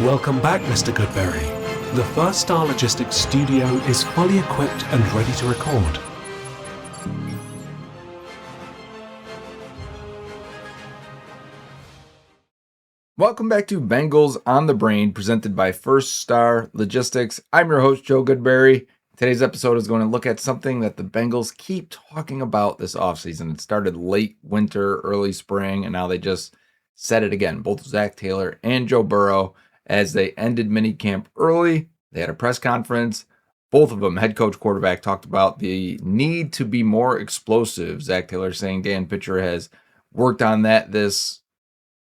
Welcome back, Mr. Goodberry. The First Star Logistics studio is fully equipped and ready to record. Welcome back to Bengals On The Brain, presented by First Star Logistics. I'm your host, Joe Goodberry. Today's episode is going to look at something that the Bengals keep talking about this offseason. It started late winter, early spring, and now they just said it again. Both Zach Taylor and Joe Burrow, as they ended minicamp early, they had a press conference. Both of them, head coach, quarterback, talked about the need to be more explosive. Zach Taylor saying Dan Pitcher has worked on that this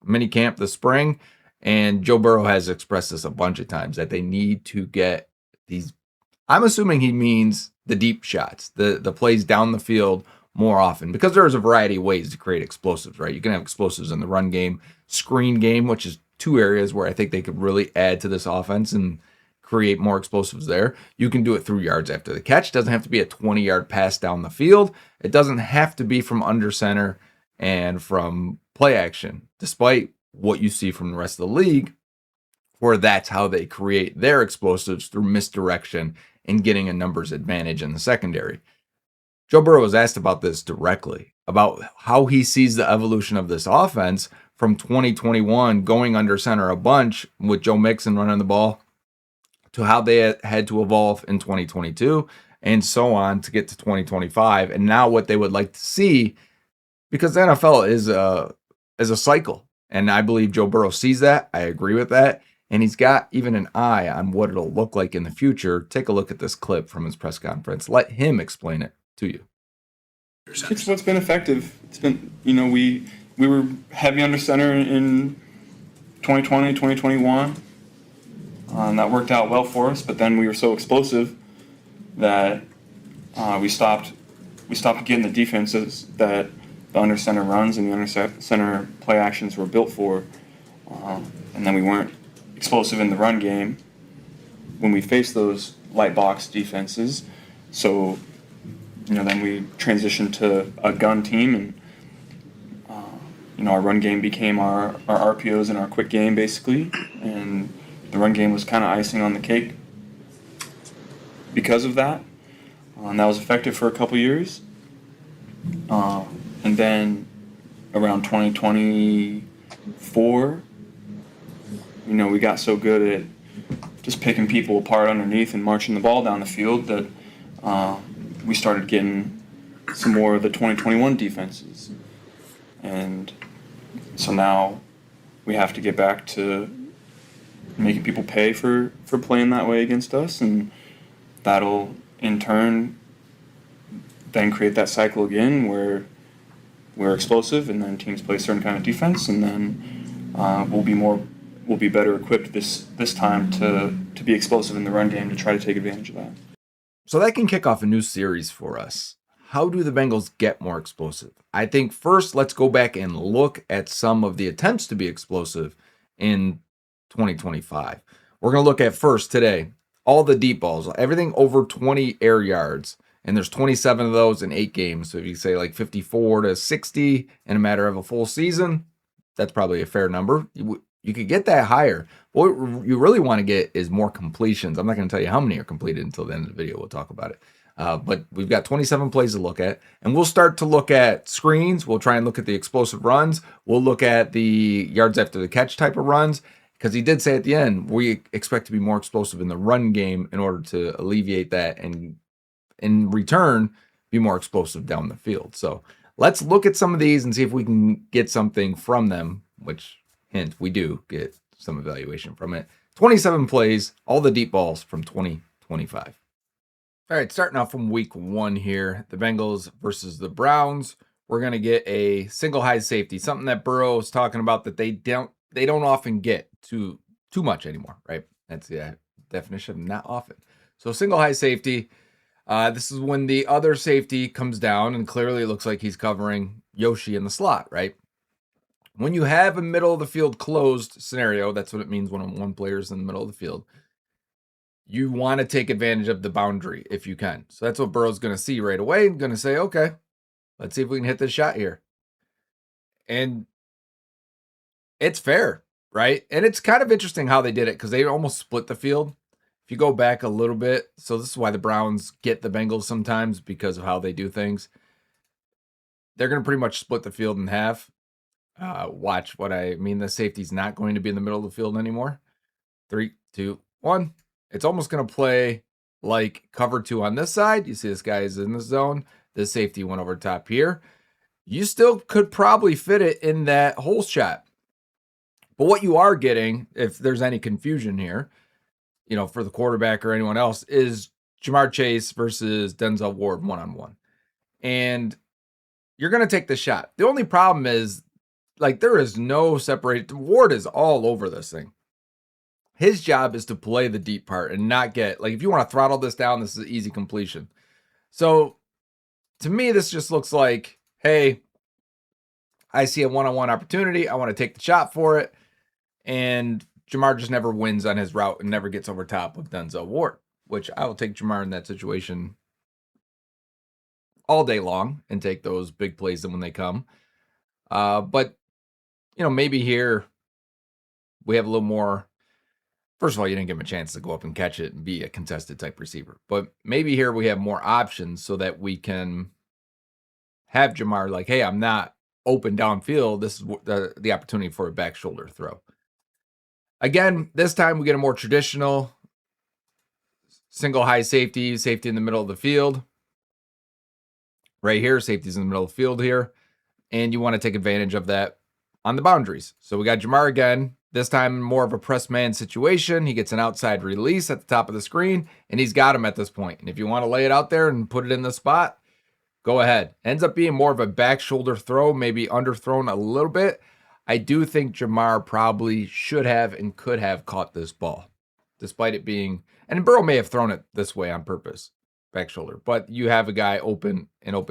minicamp this spring, and Joe Burrow has expressed this a bunch of times that they need to get these. I'm assuming he means the deep shots, the plays down the field more often, because there's a variety of ways to create explosives, right? You can have explosives in the run game, screen game, which is two areas where I think they could really add to this offense and create more explosives there. You can do it through yards after the catch. It doesn't have to be a 20-yard pass down the field. It doesn't have to be from under center and from play action, despite what you see from the rest of the league, where that's how they create their explosives, through misdirection and getting a numbers advantage in the secondary. Joe Burrow was asked about this directly, about how he sees the evolution of this offense from 2021 going under center a bunch with Joe Mixon running the ball, to how they had to evolve in 2022 and so on to get to 2025. And now what they would like to see, because the NFL is a cycle. And I believe Joe Burrow sees that. I agree with that. And he's got even an eye on what it'll look like in the future. Take a look at this clip from his press conference. Let him explain it to you. It's what's been effective. It's been, we were heavy under center in 2020, 2021. And that worked out well for us, but then we were so explosive that we stopped getting the defenses that the under center runs and the under center play actions were built for. And then we weren't explosive in the run game when we faced those light box defenses. So, then we transitioned to a gun team, and our run game became our RPOs and our quick game, basically. And the run game was kind of icing on the cake because of that. And that was effective for a couple years. And then around 2024, we got so good at just picking people apart underneath and marching the ball down the field that we started getting some more of the 2021 defenses. And so now we have to get back to making people pay for playing that way against us, and that'll in turn then create that cycle again where we're explosive, and then teams play a certain kind of defense, and then we'll be better equipped this time to be explosive in the run game to try to take advantage of that. So that can kick off a new series for us. How do the Bengals get more explosive? I think first, let's go back and look at some of the attempts to be explosive in 2025. We're going to look at first today, all the deep balls, everything over 20 air yards. And there's 27 of those in 8 games. So if you say like 54 to 60 in a matter of a full season, that's probably a fair number. You could get that higher. What you really want to get is more completions. I'm not going to tell you how many are completed until the end of the video. We'll talk about it. But we've got 27 plays to look at. And we'll start to look at screens. We'll try and look at the explosive runs. We'll look at the yards after the catch type of runs. Because he did say at the end, we expect to be more explosive in the run game in order to alleviate that and in return be more explosive down the field. So let's look at some of these and see if we can get something from them, which, hint, we do get some evaluation from it. 27 plays, all the deep balls from 2025. All right, starting off from week 1 here, the Bengals versus the Browns. We're going to get a single high safety, something that Burrow is talking about that they don't often get too much anymore, right? That's the definition of not often. So single high safety. This is when the other safety comes down, and clearly it looks like he's covering Yoshi in the slot, right? When you have a middle of the field closed scenario, that's what it means when one player is in the middle of the field. You want to take advantage of the boundary if you can. So that's what Burrow's going to see right away and going to say, okay, let's see if we can hit this shot here. And it's fair. right? And it's kind of interesting how they did it because they almost split the field. If you go back a little bit, so this is why the Browns get the Bengals sometimes because of how they do things. They're going to pretty much split the field in half. Watch what I mean. The safety's not going to be in the middle of the field anymore. 3, 2, 1. It's almost going to play like cover 2 on this side. You see this guy is in the zone. This safety went over top here. You still could probably fit it in that hole shot. But what you are getting, if there's any confusion here, for the quarterback or anyone else, is Marrchase versus Denzel Ward one-on-one. And you're going to take the shot. The only problem is, there is no separation. Ward is all over this thing. His job is to play the deep part and not get, if you want to throttle this down, this is an easy completion. So, to me, this just looks like, hey, I see a one-on-one opportunity. I want to take the shot for it. And Jamar just never wins on his route and never gets over top of Denzel Ward, which I will take Jamar in that situation all day long and take those big plays when they come. But, maybe here we have a little more. First of all, you didn't give him a chance to go up and catch it and be a contested type receiver. But maybe here we have more options so that we can have Jamar hey, I'm not open downfield. This is the opportunity for a back shoulder throw. Again, this time we get a more traditional single high safety in the middle of the field. Right here, safety's in the middle of the field here. And you want to take advantage of that on the boundaries. So we got Jamar again, this time more of a press man situation. He gets an outside release at the top of the screen, and he's got him at this point. And if you want to lay it out there and put it in the spot, go ahead. Ends up being more of a back shoulder throw, maybe underthrown a little bit. I do think Jamar probably should have and could have caught this ball, despite it being, and Burrow may have thrown it this way on purpose, back shoulder, but you have a guy open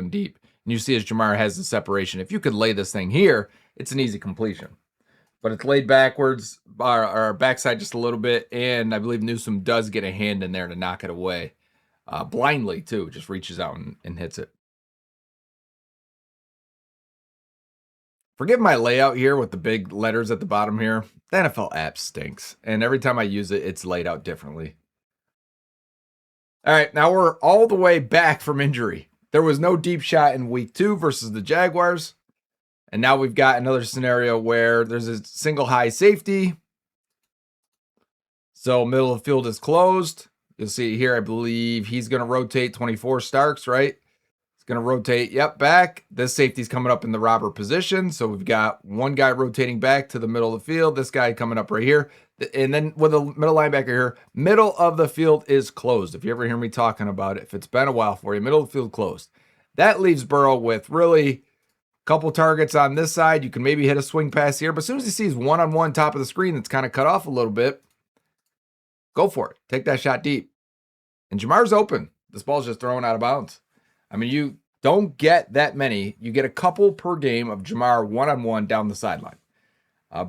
deep, and you see as Jamar has the separation. If you could lay this thing here, it's an easy completion, but it's laid backwards, our backside just a little bit, and I believe Newsome does get a hand in there to knock it away, blindly too, just reaches out and hits it. Forgive my layout here with the big letters at the bottom here. The NFL app stinks, and every time I use it, it's laid out differently. All right, now we're all the way back from injury. There was no deep shot in week 2 versus the Jaguars, and now we've got another scenario where there's a single high safety. So middle of the field is closed. You'll see here, I believe he's going to rotate 24 Starks, right? Going to rotate, back. This safety's coming up in the robber position. So we've got one guy rotating back to the middle of the field. This guy coming up right here. And then with a middle linebacker here, middle of the field is closed. If you ever hear me talking about it, if it's been a while for you, middle of the field closed. That leaves Burrow with really a couple targets on this side. You can maybe hit a swing pass here. But as soon as he sees one-on-one top of the screen that's kind of cut off a little bit, go for it. Take that shot deep. And Jamar's open. This ball's just thrown out of bounds. I mean, you don't get that many. You get a couple per game of Jamar one-on-one down the sideline.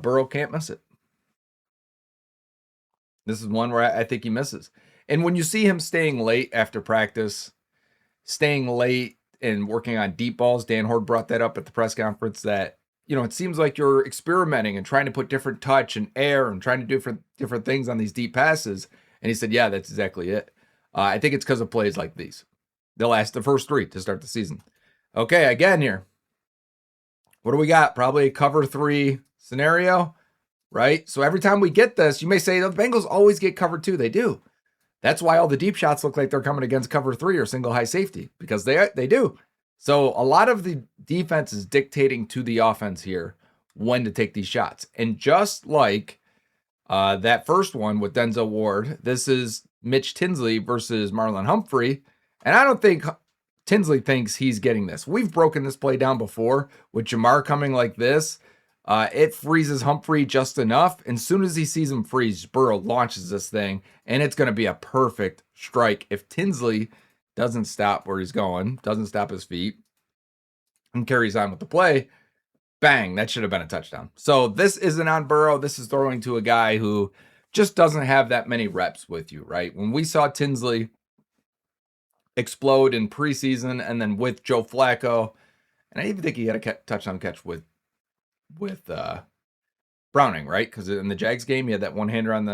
Burrow can't miss it. This is one where I think he misses. And when you see him staying late after practice, staying late and working on deep balls, Dan Horde brought that up at the press conference that, it seems like you're experimenting and trying to put different touch and air and trying to do different things on these deep passes. And he said, yeah, that's exactly it. I think it's because of plays like these. The first 3 to start the season. Okay, again here. What do we got? Probably a cover 3 scenario, right? So every time we get this, you may say the Bengals always get cover 2. They do. That's why all the deep shots look like they're coming against cover 3 or single high safety, because they do. So a lot of the defense is dictating to the offense here when to take these shots. And just like that first one with Denzel Ward, this is Mitch Tinsley versus Marlon Humphrey. And I don't think Tinsley thinks he's getting this. We've broken this play down before with Jamar coming like this. It freezes Humphrey just enough. And as soon as he sees him freeze, Burrow launches this thing, and it's going to be a perfect strike. If Tinsley doesn't stop where he's going, doesn't stop his feet, and carries on with the play, bang, that should have been a touchdown. So this isn't on Burrow. This is throwing to a guy who just doesn't have that many reps with you, right? When we saw Tinsley explode in preseason and then with Joe Flacco, and I even think he had a touchdown catch with Browning, right? Because in the Jags game, he had that one-hander in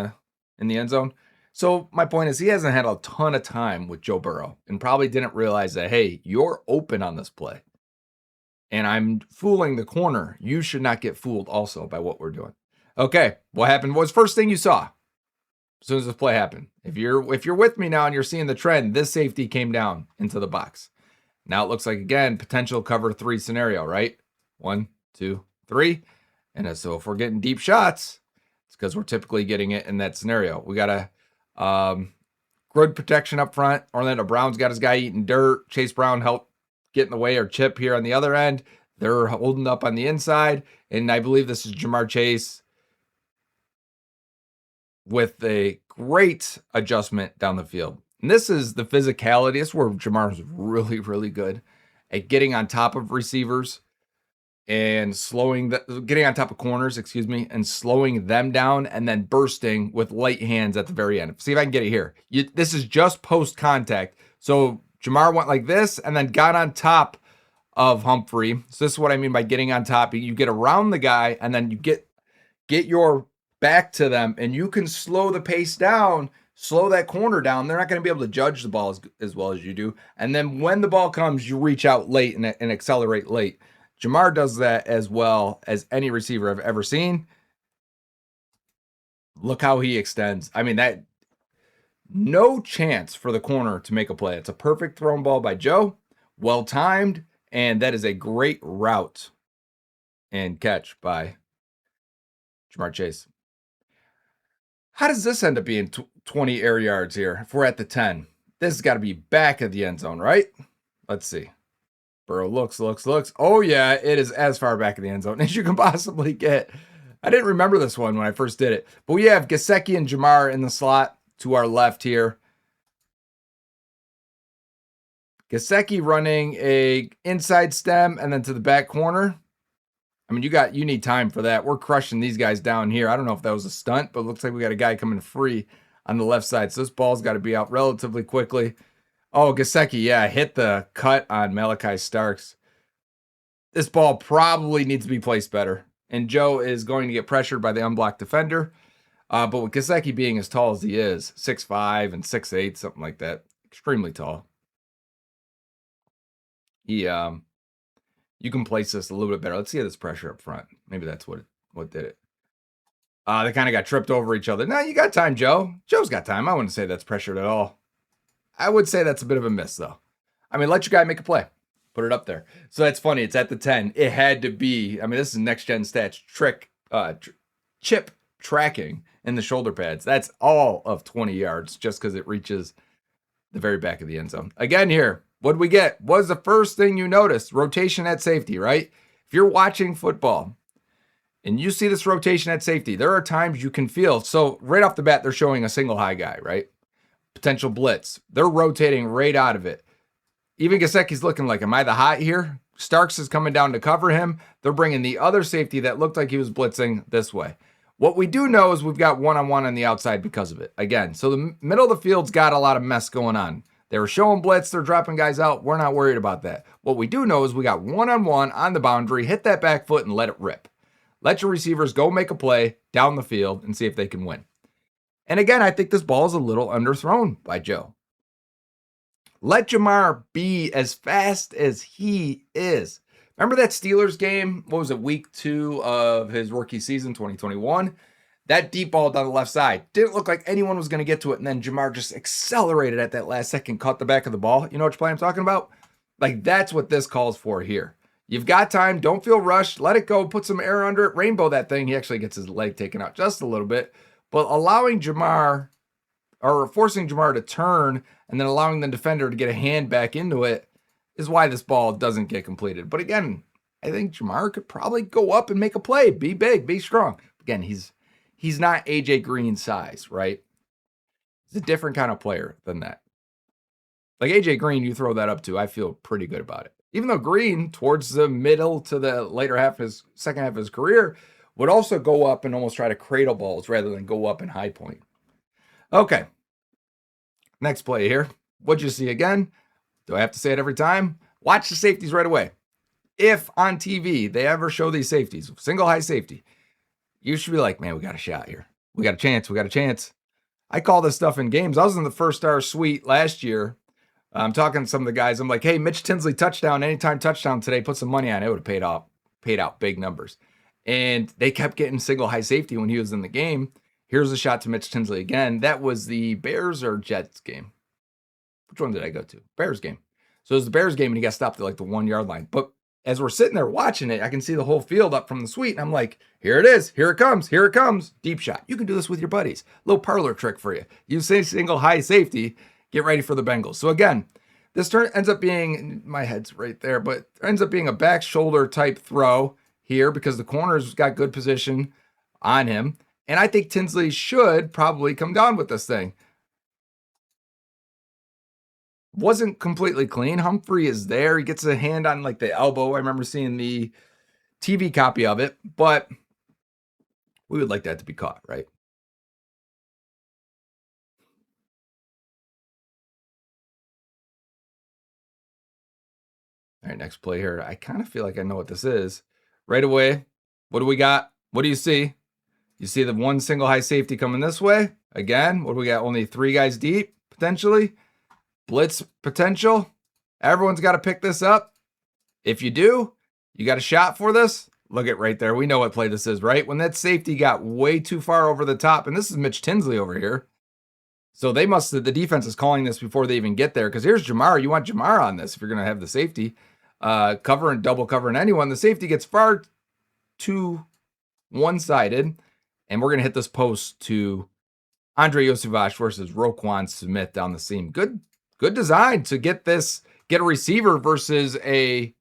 the end zone. So my point is he hasn't had a ton of time with Joe Burrow and probably didn't realize that, hey, you're open on this play. And I'm fooling the corner. You should not get fooled also by what we're doing. Okay, what happened? What was the first thing you saw as soon as this play happened? If you're with me now and you're seeing the trend, this safety came down into the box. Now it looks like, again, potential cover 3 scenario, right? 1, 2, 3. And so if we're getting deep shots, it's because we're typically getting it in that scenario. We got a good protection up front. Orlando Brown's got his guy eating dirt. Chase Brown helped get in the way, or chip here on the other end. They're holding up on the inside. And I believe this is Marrchase with a great adjustment down the field. And this is the physicality. This is where Jamar's really, really good at getting on top of receivers and getting on top of corners, and slowing them down and then bursting with light hands at the very end. See if I can get it here. This is just post-contact. So Jamar went like this and then got on top of Humphrey. So this is what I mean by getting on top. You get around the guy and then you get your back to them and you can slow the pace down, slow that corner down. They're not going to be able to judge the ball as well as you do. And then when the ball comes, you reach out late and accelerate late. Jamar does that as well as any receiver I've ever seen. Look how he extends. I mean, that no chance for the corner to make a play. It's a perfect thrown ball by Joe, well timed, and that is a great route and catch by Marrchase. How does this end up being 20 air yards here if we're at the 10? This has got to be back of the end zone, right? Let's see. Burrow looks. Oh, yeah, it is as far back in the end zone as you can possibly get. I didn't remember this one when I first did it. But we have Gesicki and Jamar in the slot to our left here. Gesicki running a inside stem and then to the back corner. I mean, you need time for that. We're crushing these guys down here. I don't know if that was a stunt, but it looks like we got a guy coming free on the left side. So this ball's got to be out relatively quickly. Oh, Gesicki, yeah, hit the cut on Malachi Starks. This ball probably needs to be placed better. And Joe is going to get pressured by the unblocked defender. But with Gesicki being as tall as he is, 6'5" and 6'8", something like that, extremely tall. You can place this a little bit better. Let's see this pressure up front. Maybe that's what did it. They kind of got tripped over each other. Now you got time, Joe. Joe's got time. I wouldn't say that's pressured at all. I would say that's a bit of a miss, though. I mean, let your guy make a play. Put it up there. So that's funny. It's at the 10. It had to be. I mean, this is next-gen stats. Chip tracking in the shoulder pads. That's all of 20 yards just because it reaches the very back of the end zone. Again here, what did we get? What was the first thing you noticed? Rotation at safety, right? If you're watching football and you see this rotation at safety, there are times you can feel. So right off the bat, they're showing a single high guy, right? Potential blitz. They're rotating right out of it. Even Gesicki's looking like, am I the hot here? Starks is coming down to cover him. They're bringing the other safety that looked like he was blitzing this way. What we do know is we've got one-on-one on the outside because of it. Again, so the middle of the field's got a lot of mess going on. They were showing blitz. They're dropping guys out. We're not worried about that. What we do know is we got one-on-one on the boundary. Hit that back foot and let it rip. Let your receivers go make a play down the field and see if they can win. And again, I think this ball is a little underthrown by Joe. Let Jamar be as fast as he is. Remember that Steelers game? What was it, week 2 of his rookie season, 2021? That deep ball down the left side. Didn't look like anyone was going to get to it, and then Jamar just accelerated at that last second, caught the back of the ball. You know which play I'm talking about? Like, that's what this calls for here. You've got time. Don't feel rushed. Let it go. Put some air under it. Rainbow that thing. He actually gets his leg taken out just a little bit. But allowing Jamar, or forcing Jamar to turn and then allowing the defender to get a hand back into it is why this ball doesn't get completed. But again, I think Jamar could probably go up and make a play. Be big, be strong. Again, he's not AJ Green size, right? He's a different kind of player than that. Like AJ Green, you throw that up to, I feel pretty good about it. Even though Green, towards the middle to the later half of his second half of his career, would also go up and almost try to cradle balls rather than go up in high point. Okay. Next play here. What'd you see again? Do I have to say it every time? Watch the safeties right away. If on TV they ever show these safeties, single high safety, you should be like, man, we got a shot here. We got a chance. We got a chance. I call this stuff in games. I was in the first star suite last year. I'm talking to some of the guys. I'm like, hey, Mitch Tinsley touchdown, anytime touchdown today, put some money on it. It would have paid out big numbers. And they kept getting single high safety when he was in the game. Here's a shot to Mitch Tinsley again. That was the Bears or Jets game. Which one did I go to? Bears game. So it was the Bears game, and he got stopped at like the 1 yard line. But as we're sitting there watching it, I can see the whole field up from the suite. And I'm like, here it is. Here it comes. Here it comes. Deep shot. You can do this with your buddies. Little parlor trick for you. You say single high safety. Get ready for the Bengals. So again, this turn ends up being, my head's right there, but ends up being a back shoulder type throw here because the corner's got good position on him. And I think Tinsley should probably come down with this thing. Wasn't completely clean. Humphrey is there. He gets a hand on like the elbow. I remember seeing the TV copy of it, but we would like that to be caught, right? All right, next play here. I kind of feel like I know what this is. Right away, what do we got? What do you see? You see the one single high safety coming this way. Again, what do we got? Only 3 guys deep, potentially. Blitz potential. Everyone's got to pick this up. If you do, you got a shot for this. Look at right there. We know what play this is, right? When that safety got way too far over the top, and this is Mitch Tinsley over here. So they must have, the defense is calling this before they even get there. Because here's Jamar. You want Jamar on this if you're going to have the safety. Cover and double covering anyone. The safety gets far too one-sided. And we're going to hit this post to Andre Yosivach versus Roquan Smith down the seam. Good design to get a receiver versus a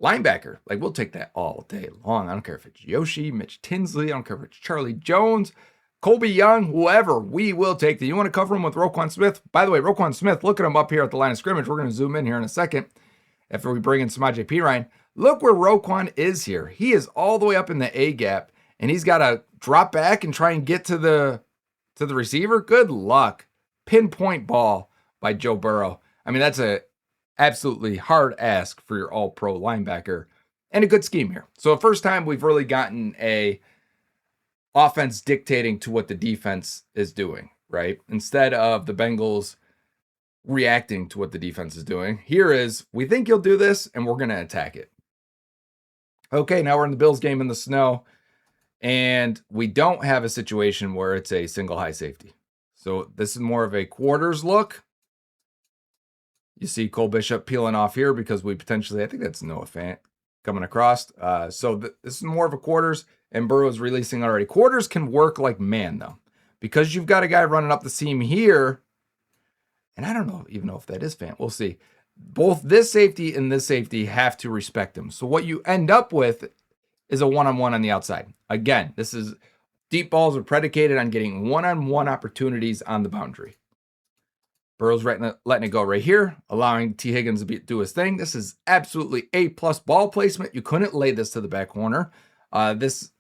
linebacker. Like, we'll take that all day long. I don't care if it's Yoshi, Mitch Tinsley. I don't care if it's Charlie Jones, Colby Young, whoever. We will take that. You want to cover him with Roquan Smith? By the way, Roquan Smith, look at him up here at the line of scrimmage. We're going to zoom in here in a second after we bring in Samaje Perine. Look where Roquan is here. He is all the way up in the A gap, and he's got to drop back and try and get to the receiver. Good luck. Pinpoint ball by Joe Burrow. I mean, that's a absolutely hard ask for your all-pro linebacker, and a good scheme here. So first time we've really gotten a offense dictating to what the defense is doing, right? Instead of the Bengals reacting to what the defense is doing. Here is, we think you'll do this, and we're going to attack it. Okay, now we're in the Bills game in the snow, and we don't have a situation where it's a single high safety. So this is more of a quarters look. You see Cole Bishop peeling off here because we potentially, I think that's Noah Fant coming across. So this is more of a quarters, and Burrow is releasing already. Quarters can work like man, though, because you've got a guy running up the seam here, and I don't even know if that is Fant. We'll see. Both this safety and this safety have to respect him. So what you end up with is a one-on-one on the outside. Again, this is deep balls are predicated on getting one-on-one opportunities on the boundary. Burrow's letting it go right here, allowing Tee Higgins to do his thing. This is absolutely A-plus ball placement. You couldn't lay this to the back corner. This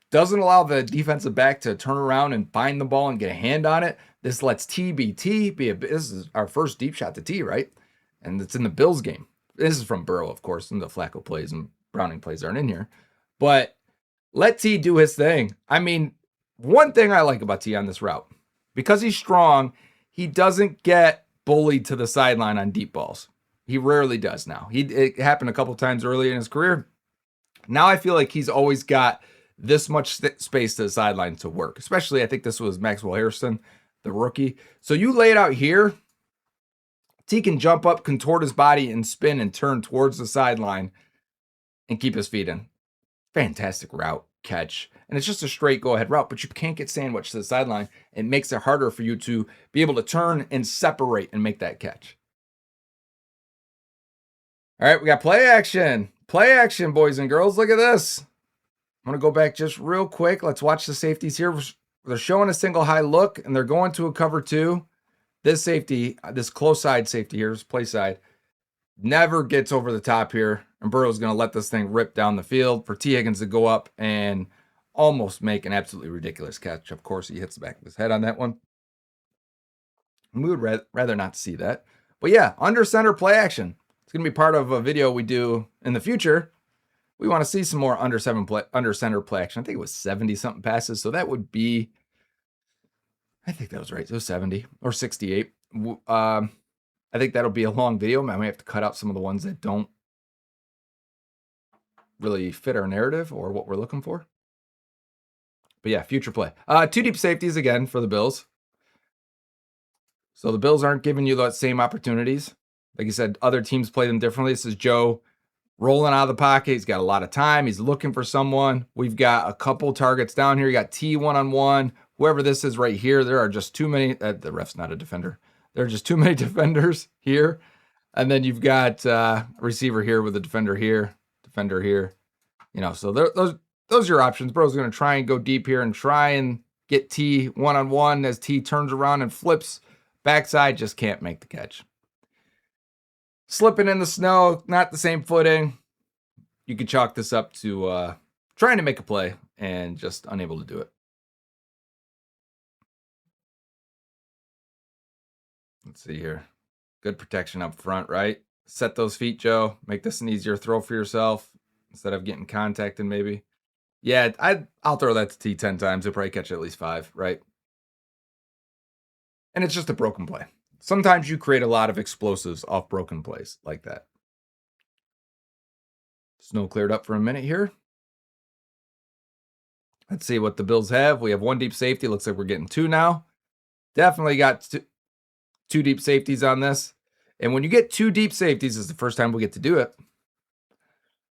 doesn't allow the defensive back to turn around and find the ball and get a hand on it. This lets T be T. This is our first deep shot to T, right? And it's in the Bills game. This is from Burrow, of course, and the Flacco plays and Browning plays aren't in here. But let T do his thing. I mean, one thing I like about T on this route, because he's strong, he doesn't get bullied to the sideline on deep balls. He rarely does now. It happened a couple times early in his career. Now I feel like he's always got this much space to the sideline to work. Especially, I think this was Maxwell Harrison, the rookie. So you lay it out here, T can jump up, contort his body, and spin and turn towards the sideline and keep his feet in. Fantastic route, catch. And it's just a straight go-ahead route, but you can't get sandwiched to the sideline. It makes it harder for you to be able to turn and separate and make that catch. All right, we got play action. Play action, boys and girls. Look at this. I'm going to go back just real quick. Let's watch the safeties here. They're showing a single high look, and they're going to a cover two. This safety, this close side safety here, play side, never gets over the top here. And Burrow's going to let this thing rip down the field for Tee Higgins to go up and almost make an absolutely ridiculous catch. Of course, he hits the back of his head on that one. We would rather not see that. But yeah, under center play action. It's going to be part of a video we do in the future We want to see some more under center play action. I think it was 70 something passes. So that would be, I think that was right. So 70 or 68. I think that'll be a long video. I might have to cut out some of the ones that don't really fit our narrative or what we're looking for. But yeah, future play. 2 deep safeties again for the Bills. So the Bills aren't giving you those same opportunities. Like I said, other teams play them differently. This is Joe rolling out of the pocket. He's got a lot of time. He's looking for someone. We've got a couple targets down here. You got T one-on-one. Whoever this is right here, there are just too many. The ref's not a defender. There are just too many defenders here. And then you've got a receiver here with a defender here, defender here. You know, so those are your options. Burrow's going to try and go deep here and try and get T one-on-one as T turns around and flips. Backside, just can't make the catch. Slipping in the snow, not the same footing. You could chalk this up to trying to make a play and just unable to do it. Let's see here. Good protection up front, right? Set those feet, Joe. Make this an easier throw for yourself instead of getting contacted maybe. Yeah, I'll throw that to T 10 times. He'll probably catch at least 5, right? And it's just a broken play. Sometimes you create a lot of explosives off broken plays like that. Snow cleared up for a minute here. Let's see what the Bills have. We have 1 deep safety. Looks like we're getting 2 now. Definitely got 2 deep safeties on this. And when you get 2 deep safeties, it's the first time we get to do it.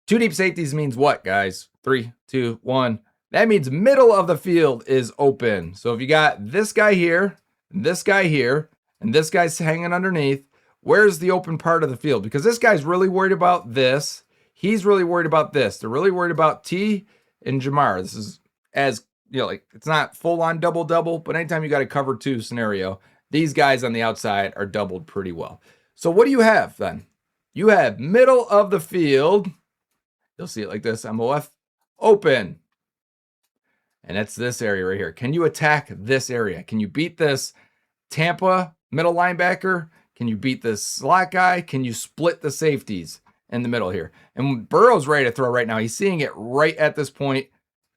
2 deep safeties means what, guys? 3, 2, 1. That means middle of the field is open. So if you got this guy here, this guy here, and this guy's hanging underneath, where's the open part of the field? Because this guy's really worried about this. He's really worried about this. They're really worried about T and Jamar. This is, as you know, like, it's not full on double, but anytime you got a cover 2 scenario, these guys on the outside are doubled pretty well. So what do you have then? You have middle of the field. You'll see it like this, MOF, open. And that's this area right here. Can you attack this area? Can you beat this Tampa middle linebacker? Can you beat this slot guy? Can you split the safeties in the middle here? And Burrow's ready to throw right now. He's seeing it right at this point.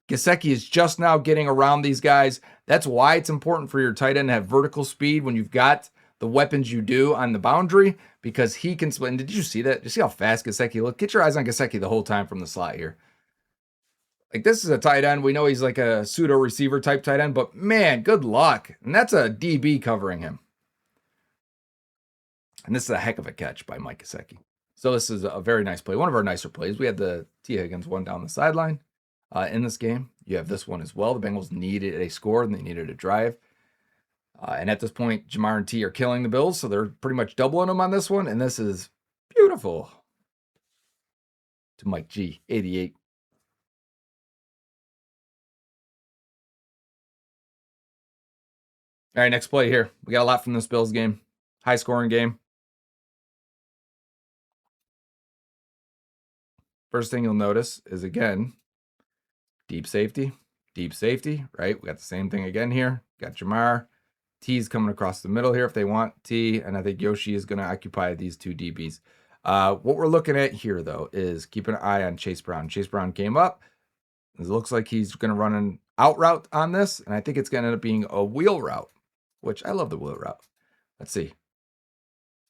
Gesicki is just now getting around these guys. That's why it's important for your tight end to have vertical speed when you've got the weapons you do on the boundary, because he can split. And did you see that? Did you see how fast Gesicki looked? Get your eyes on Gesicki the whole time from the slot here. Like, this is a tight end. We know he's like a pseudo receiver type tight end, but man, good luck. And that's a DB covering him. And this is a heck of a catch by Mike Gesicki. So this is a very nice play. One of our nicer plays. We had the Tee Higgins one down the sideline in this game. You have this one as well. The Bengals needed a score and they needed a drive. And at this point, Jamar and T are killing the Bills, so they're pretty much doubling them on this one. And this is beautiful. To Mike G, 88. All right, next play here. We got a lot from this Bills game. High scoring game. First thing you'll notice is, again, deep safety, right? We got the same thing again here. Got Jamar. T's coming across the middle here if they want T, and I think Yoshi is going to occupy these 2 DBs. What we're looking at here, though, is keep an eye on Chase Brown. Chase Brown came up. It looks like he's going to run an out route on this, and I think it's going to end up being a wheel route, which I love the wheel route. Let's see.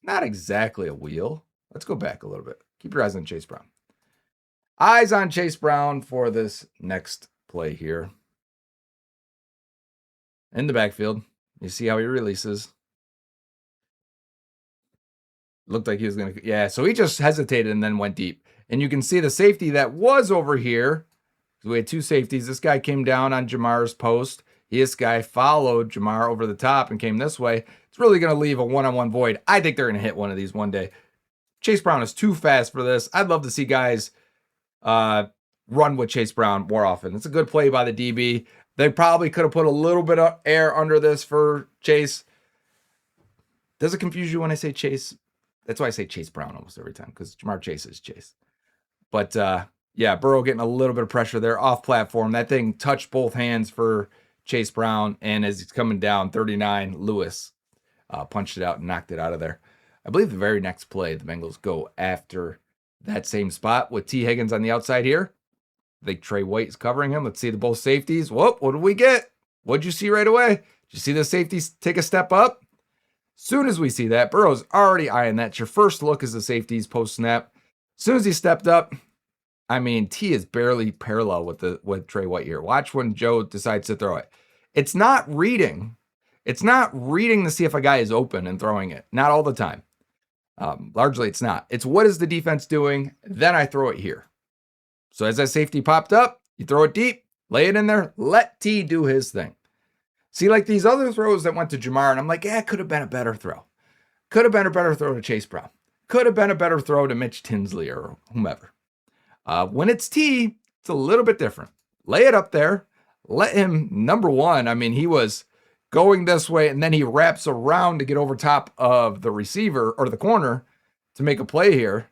Not exactly a wheel. Let's go back a little bit. Keep your eyes on Chase Brown. Eyes on Chase Brown for this next play here. In the backfield. You see how he releases. Looked like he was going to, yeah, so he just hesitated and then went deep. And you can see the safety that was over here. So we had 2 safeties. This guy came down on Jamar's post. This guy followed Jamar over the top and came this way. It's really going to leave a one-on-one void. I think they're going to hit one of these one day. Chase Brown is too fast for this. I'd love to see guys run with Chase Brown more often. It's a good play by the DB. They probably could have put a little bit of air under this for Chase. Does it confuse you when I say Chase? That's why I say Chase Brown almost every time, because Jamar Chase is Chase. But yeah, Burrow getting a little bit of pressure there off platform. That thing touched both hands for Chase Brown, and as he's coming down, 39, Lewis punched it out and knocked it out of there. I believe the very next play, the Bengals go after that same spot with Tee Higgins on the outside here. I think Trey White is covering him. Let's see the both safeties. Whoop, what did we get? What'd you see right away? Did you see the safeties take a step up? Soon as we see that, Burrow's already eyeing that. It's your first look as the safeties post-snap. As soon as he stepped up, I mean, T is barely parallel with Trey White here. Watch when Joe decides to throw it. It's not reading. It's not reading to see if a guy is open and throwing it. Not all the time. Largely, it's not. It's what is the defense doing? Then I throw it here. So as that safety popped up, you throw it deep, lay it in there, let T do his thing. See, like these other throws that went to Jamar, and I'm like, yeah, it could have been a better throw. Could have been a better throw to Chase Brown. Could have been a better throw to Mitch Tinsley or whomever. When it's T, it's a little bit different. Lay it up there. Let him, number one, I mean, he was going this way, and then he wraps around to get over top of the receiver or the corner to make a play here.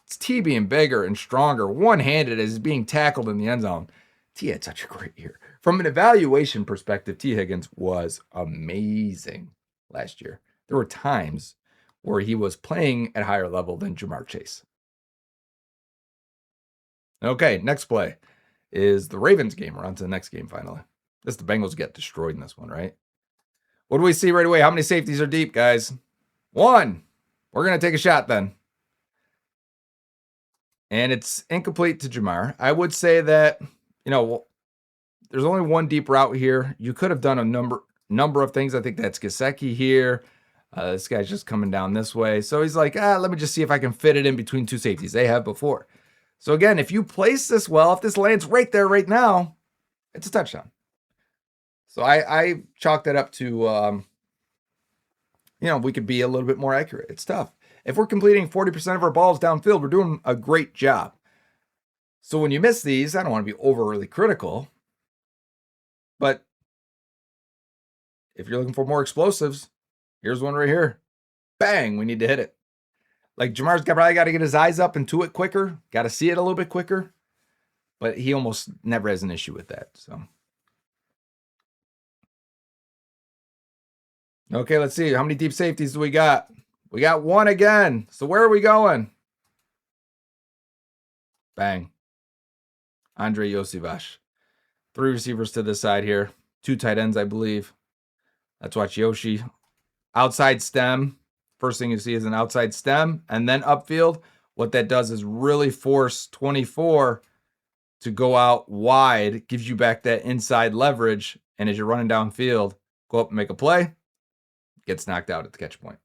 It's T being bigger and stronger, one-handed as he's being tackled in the end zone. T had such a great year. From an evaluation perspective, Tee Higgins was amazing last year. There were times where he was playing at a higher level than Jamar Chase. Okay, next play is the Ravens game. We're on to the next game finally. The Bengals get destroyed in this one, right? What do we see right away? How many safeties are deep, guys? One. We're going to take a shot then. And it's incomplete to Jamar. I would say that, there's only one deep route here. You could have done a number of things. I think that's Gesicki here. This guy's just coming down this way. So he's like, let me just see if I can fit it in between two safeties. They have before. So again, if you place this well, if this lands right there right now, it's a touchdown. So I chalk that up to, we could be a little bit more accurate. It's tough. If we're completing 40% of our balls downfield, we're doing a great job. So when you miss these, I don't want to be overly critical, but if you're looking for more explosives, here's one right here. Bang, we need to hit it. Like Jamar's probably got to get his eyes up and to it quicker, got to see it a little bit quicker, but he almost never has an issue with that. So, okay, let's see. How many deep safeties do we got? We got one again. So where are we going? Bang. Andre Yosivash. 3 receivers to this side here. 2 tight ends, I believe. Let's watch Yoshi. Outside stem. First thing you see is an outside stem. And then upfield. What that does is really force 24 to go out wide. It gives you back that inside leverage. And as you're running downfield, go up and make a play. Gets knocked out at the catch point.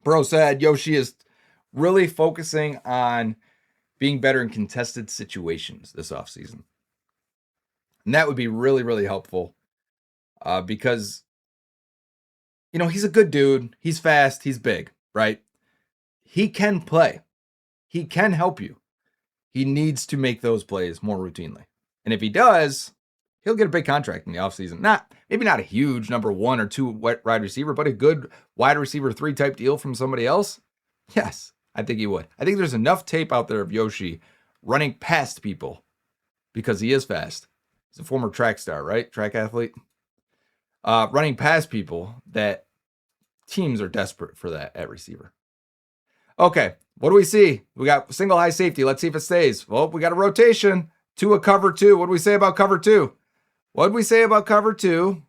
Burrow said Yoshi is really focusing on being better in contested situations this offseason. And that would be really, really helpful because, he's a good dude. He's fast. He's big, right? He can play. He can help you. He needs to make those plays more routinely. And if he does, he'll get a big contract in the offseason. Maybe not a huge number 1 or 2 wide receiver, but a good wide receiver 3 type deal from somebody else. Yes, I think he would. I think there's enough tape out there of Yoshi running past people because he is fast. He's a former track star, right? Track athlete. Running past people that teams are desperate for that at receiver. Okay, what do we see? We got single high safety. Let's see if it stays. Well, we got a rotation to a cover 2. What do we say about cover 2? What did we say about cover 2?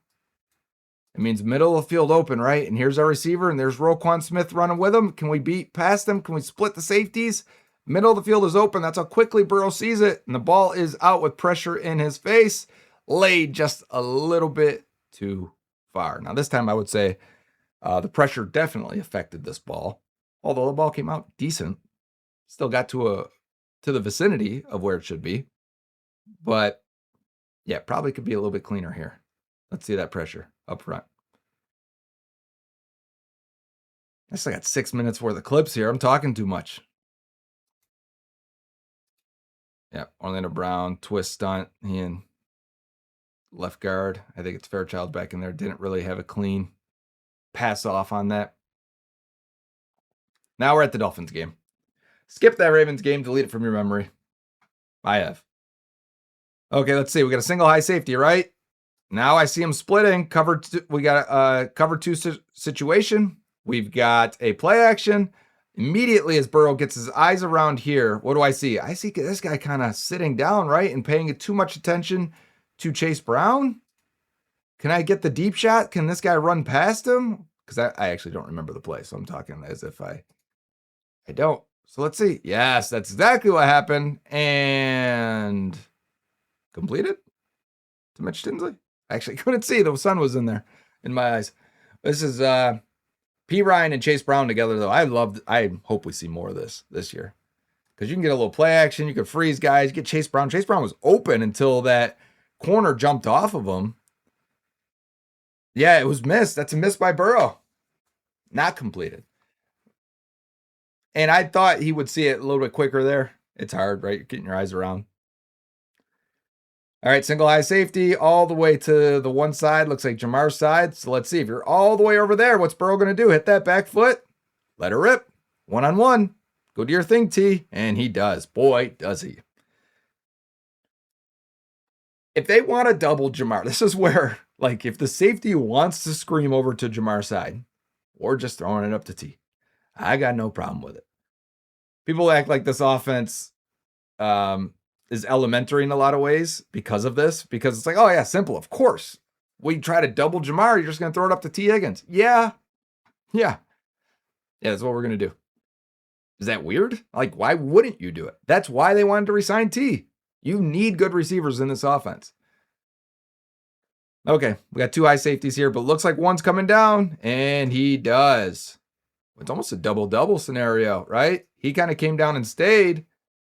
It means middle of the field open, right? And here's our receiver, and there's Roquan Smith running with him. Can we beat past him? Can we split the safeties? Middle of the field is open. That's how quickly Burrow sees it. And the ball is out with pressure in his face. Laid just a little bit too far. Now, this time I would say the pressure definitely affected this ball. Although the ball came out decent. Still got to the vicinity of where it should be. But yeah, probably could be a little bit cleaner here. Let's see that pressure up front. I still got 6 minutes worth of clips here. I'm talking too much. Yeah, Orlando Brown, twist stunt. He and left guard. I think it's Fairchild back in there. Didn't really have a clean pass off on that. Now we're at the Dolphins game. Skip that Ravens game. Delete it from your memory. I have. Okay, let's see. We got a single high safety, right? Now I see him splitting. We got a cover 2 situation. We've got a play action. Immediately as Burrow gets his eyes around here, what do I see? I see this guy kind of sitting down, right? And paying too much attention to Chase Brown. Can I get the deep shot? Can this guy run past him? Because I actually don't remember the play, so I'm talking as if I don't. So let's see. Yes, that's exactly what happened. And completed to Mitch Tinsley. I actually couldn't see. The sun was in there in my eyes. This is P. Ryan and Chase Brown together, though. I hope we see more of this year. Because you can get a little play action. You can freeze guys. Get Chase Brown. Chase Brown was open until that corner jumped off of him. Yeah, it was missed. That's a miss by Burrow. Not completed. And I thought he would see it a little bit quicker there. It's hard, right? You're getting your eyes around. All right, single high safety all the way to the one side. Looks like Jamar's side. So let's see. If you're all the way over there, what's Burrow going to do? Hit that back foot. Let her rip. One-on-one. Go do your thing, T. And he does. Boy, does he. If they want to double Jamar, this is where, like, if the safety wants to scream over to Jamar's side or just throwing it up to T, I got no problem with it. People act like this offense is elementary in a lot of ways because of this, because it's like, oh yeah, simple. Of course. We try to double Jamar, you're just going to throw it up to Tee Higgins. Yeah, that's what we're going to do. Is that weird? Like, why wouldn't you do it? That's why they wanted to resign T. You need good receivers in this offense. Okay, we got two high safeties here, but looks like one's coming down, and he does. It's almost a double-double scenario, right? He kind of came down and stayed.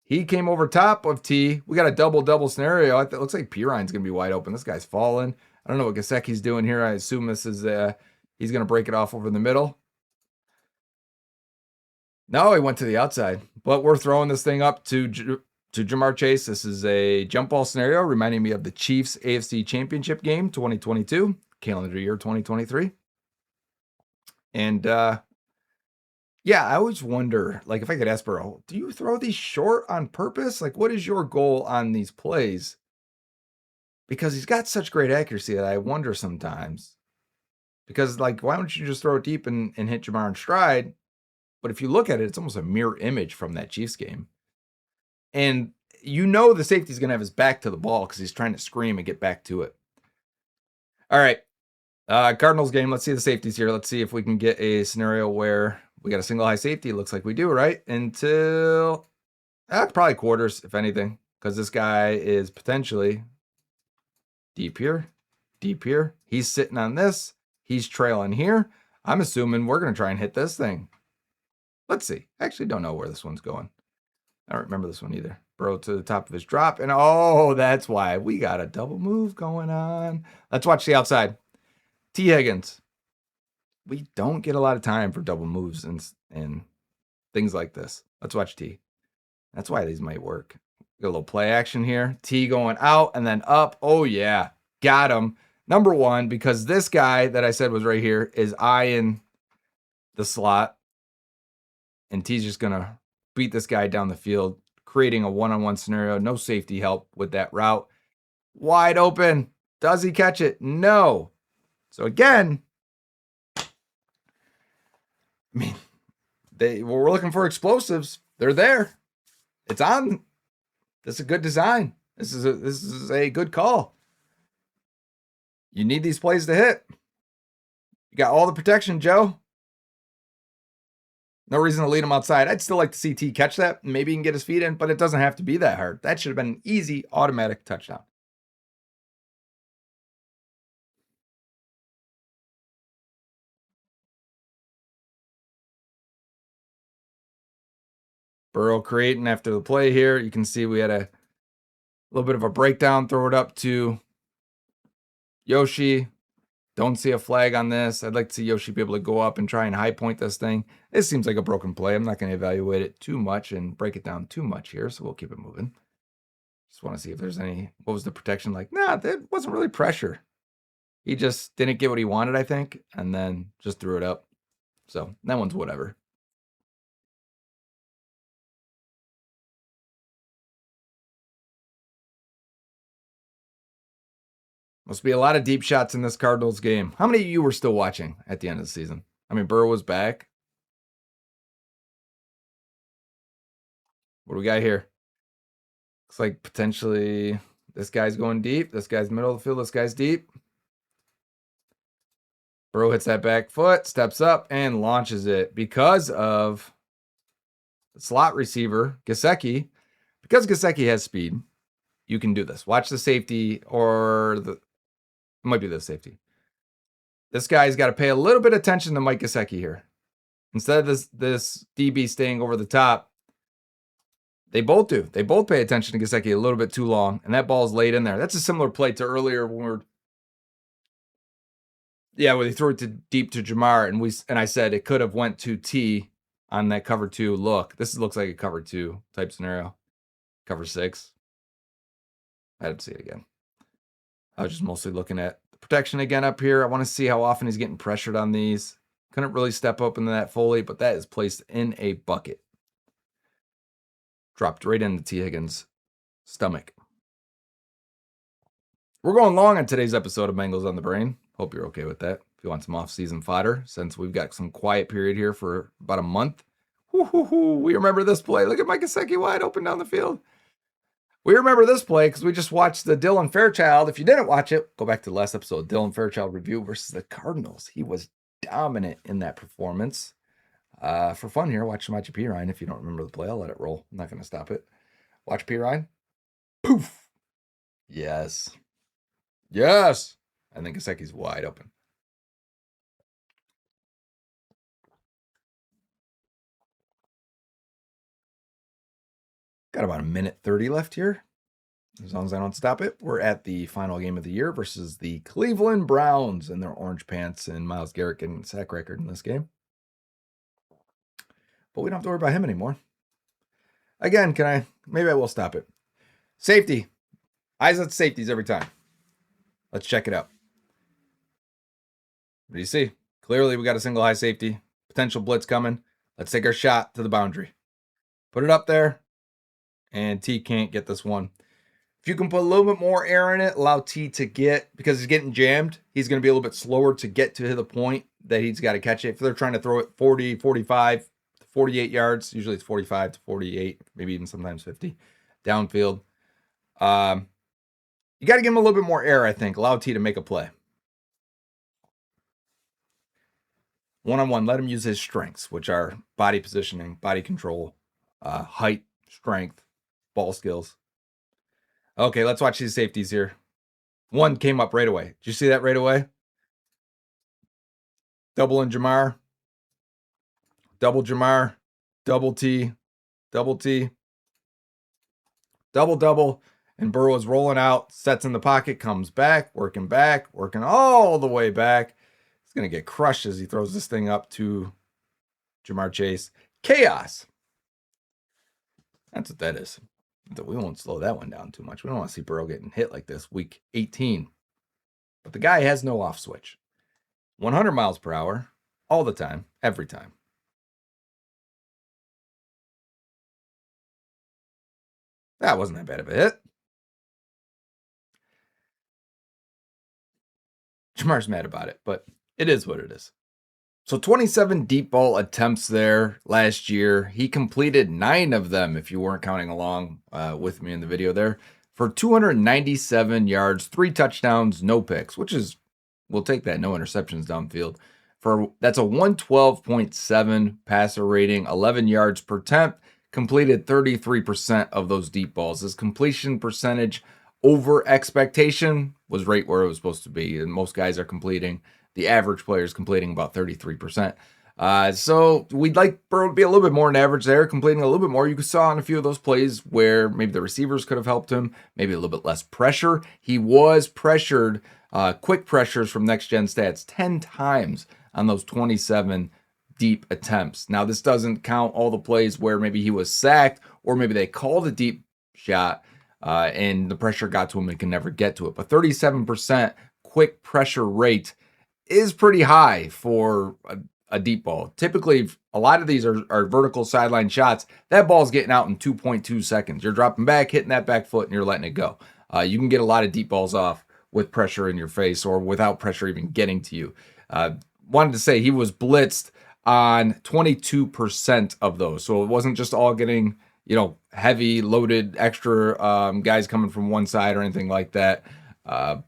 He came over top of T. We got a double-double scenario. It looks like Perine's going to be wide open. This guy's falling. I don't know what Gesicki's doing here. I assume this is he's going to break it off over the middle. No, he went to the outside. But we're throwing this thing up to Jamar Chase. This is a jump ball scenario reminding me of the Chiefs AFC Championship game 2022, calendar year 2023. And yeah, I always wonder, like, if I could ask Burrow, do you throw these short on purpose? Like, what is your goal on these plays? Because he's got such great accuracy that I wonder sometimes. Because, like, why don't you just throw it deep and hit Jamar in stride? But if you look at it, it's almost a mirror image from that Chiefs game. And you know the safety's going to have his back to the ball because he's trying to scream and get back to it. All right. Cardinals game. Let's see the safeties here. Let's see if we can get a scenario where we got a single high safety. Looks like we do, right? Until probably quarters, if anything, because this guy is potentially deep here, deep here. He's sitting on this. He's trailing here. I'm assuming we're going to try and hit this thing. Let's see. I actually don't know where this one's going. I don't remember this one either. Burrow to the top of his drop. And oh, that's why we got a double move going on. Let's watch the outside. Tee Higgins. We don't get a lot of time for double moves and things like this. Let's watch T. That's why these might work. Got a little play action here. T going out and then up. Oh, yeah. Got him. Number one, because this guy that I said was right here is eyeing the slot. And T's just going to beat this guy down the field, creating a one-on-one scenario. No safety help with that route. Wide open. Does he catch it? No. So again, I mean, we're looking for explosives. They're there. It's on. This is a good design. This is a good call. You need these plays to hit. You got all the protection, Joe. No reason to lead him outside. I'd still like to see T catch that. Maybe he can get his feet in, but it doesn't have to be that hard. That should have been an easy, automatic touchdown. Burrow creating after the play here. You can see we had a little bit of a breakdown. Throw it up to Yoshi. Don't see a flag on this. I'd like to see Yoshi be able to go up and try and high point this thing. This seems like a broken play. I'm not going to evaluate it too much and break it down too much here, so we'll keep it moving. Just want to see if there's any, what was the protection like? Nah, that wasn't really pressure. He just didn't get what he wanted, I think, and then just threw it up. So that one's whatever. Must be a lot of deep shots in this Cardinals game. How many of you were still watching at the end of the season? I mean, Burrow was back. What do we got here? Looks like potentially this guy's going deep. This guy's middle of the field. This guy's deep. Burrow hits that back foot, steps up, and launches it because of the slot receiver, Gesicki. Because Gesicki has speed, you can do this. Watch the safety, or it might be the safety. This guy's got to pay a little bit of attention to Mike Gesicki here. Instead of this DB staying over the top, they both do. They both pay attention to Gesicki a little bit too long, and that ball's laid in there. That's a similar play to earlier when where they threw it deep to Jamar, and I said it could have went to T on that cover 2 look. This looks like a cover 2 type scenario. Cover 6. I had to see it again. I was just mostly looking at the protection again up here. I want to see how often he's getting pressured on these. Couldn't really step up into that fully, but that is placed in a bucket. Dropped right into Tee Higgins' stomach. We're going long on today's episode of Bengals on the Brain. Hope you're okay with that. If you want some off-season fodder, since we've got some quiet period here for about a month. We remember this play. Look at Mike Gesicki wide open down the field. We remember this play because we just watched the Dylan Fairchild. If you didn't watch it, go back to the last episode, Dylan Fairchild review versus the Cardinals. He was dominant in that performance. For fun here, watch P. Ryan. If you don't remember the play, I'll let it roll. I'm not going to stop it. Watch P. Ryan. Poof. Yes. I think Gesicki's wide open. Got about a minute 30 left here. As long as I don't stop it, we're at the final game of the year versus the Cleveland Browns and their orange pants and Myles Garrett getting sack record in this game. But we don't have to worry about him anymore. Again, maybe I will stop it. Safety. Eyes on safeties every time. Let's check it out. What do you see? Clearly, we got a single high safety. Potential blitz coming. Let's take our shot to the boundary. Put it up there. And T can't get this one. If you can put a little bit more air in it, allow T to get, because he's getting jammed, he's going to be a little bit slower to get to the point that he's got to catch it. If they're trying to throw it 40, 45, 48 yards, usually it's 45 to 48, maybe even sometimes 50, downfield. You got to give him a little bit more air, I think. Allow T to make a play. One-on-one, let him use his strengths, which are body positioning, body control, height, strength, ball skills. Okay, let's watch these safeties here. One came up right away. Did you see that right away? Double and Jamar. Double Jamar. Double T. Double T. Double. And Burrow is rolling out, sets in the pocket, comes back, working all the way back. He's going to get crushed as he throws this thing up to Jamar Chase. Chaos. That's what that is. We won't slow that one down too much. We don't want to see Burrow getting hit like this week 18. But the guy has no off switch. 100 miles per hour, all the time, every time. That wasn't that bad of a hit. Jamar's mad about it, but it is what it is. So 27 deep ball attempts there last year. He completed 9 of them, if you weren't counting along with me in the video there, for 297 yards, 3 touchdowns, no picks, which is, we'll take that, no interceptions downfield. That's a 112.7 passer rating, 11 yards per attempt, completed 33% of those deep balls. His completion percentage over expectation was right where it was supposed to be, and most guys are completing. The average player is completing about 33%. So we'd like Burrow to be a little bit more than average there, completing a little bit more. You saw in a few of those plays where maybe the receivers could have helped him, maybe a little bit less pressure. He was pressured, quick pressures from Next Gen Stats, 10 times on those 27 deep attempts. Now, this doesn't count all the plays where maybe he was sacked or maybe they called a deep shot and the pressure got to him and can never get to it. But 37% quick pressure rate is pretty high for a deep ball. Typically, a lot of these are vertical sideline shots. That ball's getting out in 2.2 seconds. You're dropping back, hitting that back foot, and you're letting it go. You can get a lot of deep balls off with pressure in your face or without pressure even getting to you. Wanted to say he was blitzed on 22% of those. So it wasn't just all getting heavy loaded extra guys coming from one side or anything like that.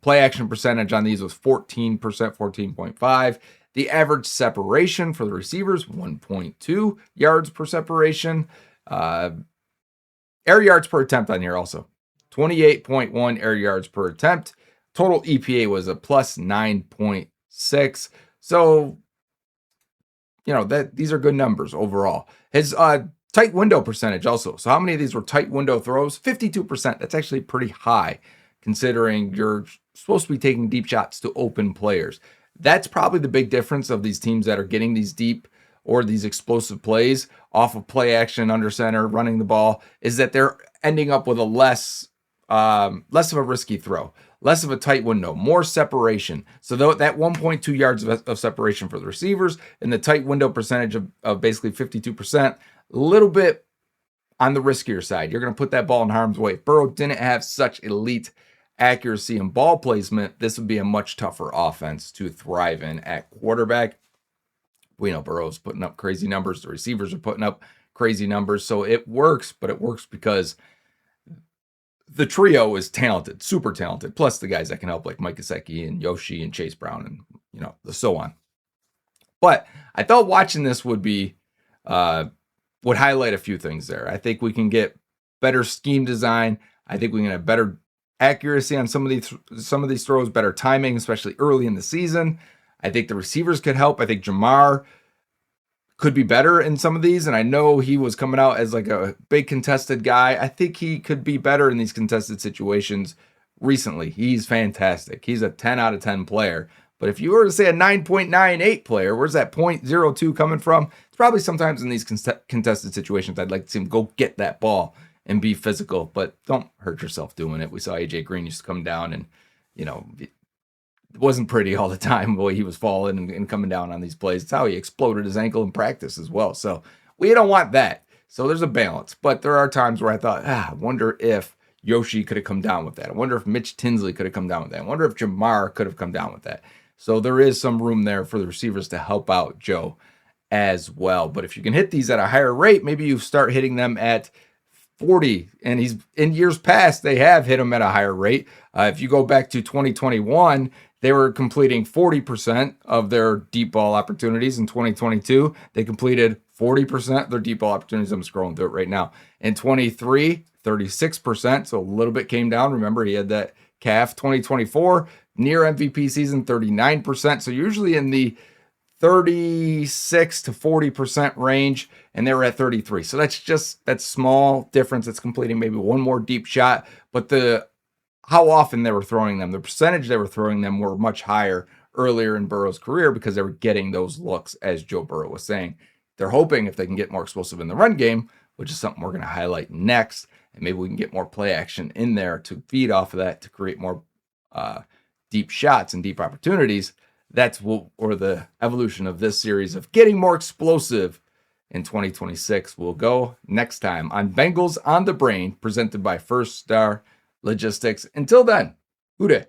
Play action percentage on these was 14%, 14.5. The average separation for the receivers, 1.2 yards per separation. Air yards per attempt on here also, 28.1 air yards per attempt. Total EPA was a plus 9.6. So, these are good numbers overall. His tight window percentage also. So how many of these were tight window throws? 52%. That's actually pretty high considering you're supposed to be taking deep shots to open players. That's probably the big difference of these teams that are getting these deep or these explosive plays off of play action under center, running the ball, is that they're ending up with a less of a risky throw, less of a tight window, more separation. So that 1.2 yards of separation for the receivers and the tight window percentage of basically 52%, a little bit on the riskier side. You're going to put that ball in harm's way. If Burrow didn't have such elite accuracy and ball placement, this would be a much tougher offense to thrive in at quarterback. We know Burrow's putting up crazy numbers. The receivers are putting up crazy numbers. So it works, but it works because the trio is talented, super talented, plus the guys that can help like Mike Gesicki and Yoshi and Chase Brown and, so on. But I thought watching this would highlight a few things there. I think we can get better scheme design. I think we can have better accuracy on some of these throws, better timing, especially early in the season. I think the receivers could help. I think Jamar could be better in some of these, and I know he was coming out as like a big contested guy. I think he could be better in these contested situations recently. He's fantastic. He's a 10 out of 10 player. But if you were to say a 9.98 player, where's that 0.02 coming from? It's probably sometimes in these contested situations, I'd like to see him go get that ball and be physical, but don't hurt yourself doing it. We saw AJ Green used to come down and, it wasn't pretty all the time the way he was falling and coming down on these plays. It's how he exploded his ankle in practice as well. So we don't want that. So there's a balance, but there are times where I thought, I wonder if Yoshi could have come down with that. I wonder if Mitch Tinsley could have come down with that. I wonder if Jamar could have come down with that. So there is some room there for the receivers to help out Joe as well. But if you can hit these at a higher rate, maybe you start hitting them at 40, and he's in years past, they have hit him at a higher rate. If you go back to 2021, they were completing 40% of their deep ball opportunities. In 2022, they completed 40% of their deep ball opportunities. I'm scrolling through it right now. In 23, 36%. So a little bit came down. Remember, he had that calf. 2024, near MVP season, 39%. So usually in the 36 to 40% range, and they were at 33. So that's small difference. It's completing maybe one more deep shot, but how often they were throwing them, the percentage they were throwing them were much higher earlier in Burrow's career because they were getting those looks, as Joe Burrow was saying. They're hoping if they can get more explosive in the run game, which is something we're going to highlight next, and maybe we can get more play action in there to feed off of that to create more deep shots and deep opportunities. That's where the evolution of this series of getting more explosive in 2026 will go next time on Bengals on the Brain, presented by First Star Logistics. Until then, Hoo day.